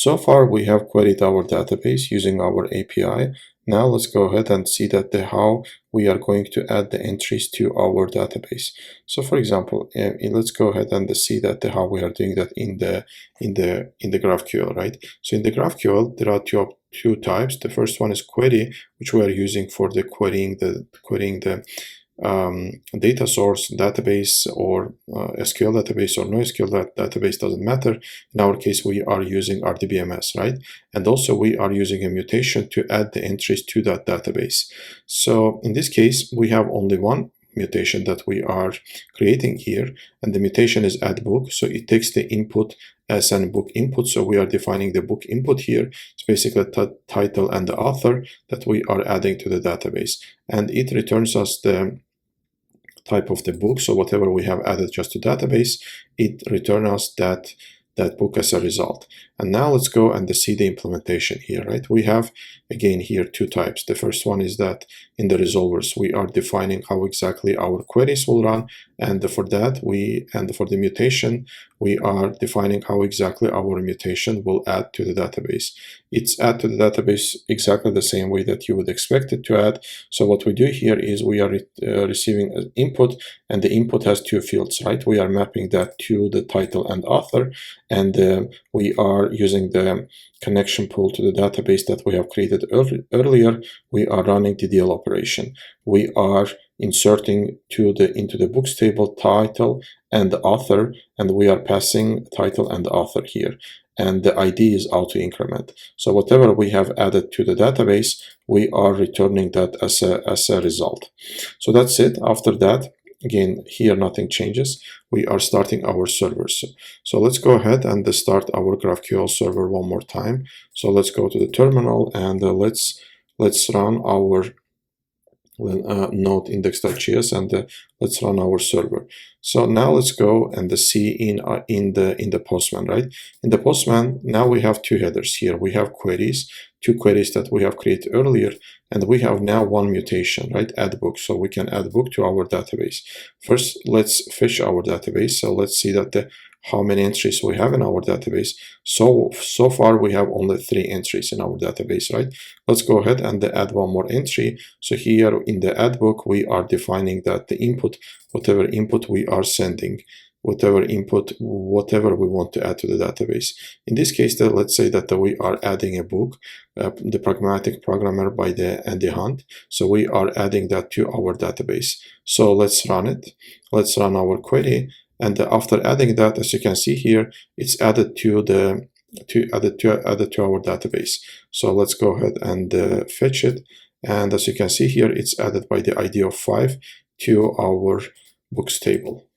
So far we have queried our database using our API. Now let's go ahead and see that how we are going to add the entries to our database. So for example, let's go ahead and see that how we are doing that in the GraphQL, right? So in the GraphQL there are two types. The first one is query, which we are using for the querying the data source database, or SQL database or no SQL database, doesn't matter. In our case, we are using RDBMS, right? And also we are using a mutation to add the entries to that database. So in this case, we have only one mutation that we are creating here, and the mutation is add book. So it takes the input as an book input. So we are defining the book input here. It's basically the title and the author that we are adding to the database, and it returns us the type of the book. So whatever we have added just to database, it returns us that book as a result. And now let's go and see the implementation here, right? We have again here two types. The first one is that in the resolvers we are defining how exactly our queries will run, and for that for the mutation we are defining how exactly our mutation will add to the database. It's add to the database exactly the same way that you would expect it to add. So what we do here is we are receiving an input, and the input has two fields, right? We are mapping that to the title and author, and we are using the connection pool to the database that we have created earlier. We are running the DL operation. We are inserting into the books table title and the author, and we are passing title and author here. And the ID is auto increment. So whatever we have added to the database, we are returning that as a result. So that's it. After that, again, here nothing changes. We are starting our servers. So let's go ahead and start our GraphQL server one more time. So let's go to the terminal, and let's run our node index.js, and let's run our server. So now let's go and see in the Postman, right? In the Postman, now we have two headers here. We have queries, two queries that we have created earlier, and we have now one mutation, right? Add book. So we can add book to our database. First, let's fetch our database. So let's see that how many entries we have in our database. So far we have only 3 entries in our database, right? Let's go ahead and add one more entry. So here in the add book, we are defining that the input, whatever input we are sending, whatever we want to add to the database. In this case, let's say that we are adding a book, the pragmatic programmer by Andy Hunt. So we are adding that to our database. So let's run it. Let's run our query. And after adding that, as you can see here, it's added to our database. So let's go ahead and fetch it. And as you can see here, it's added by the ID of 5 to our books table.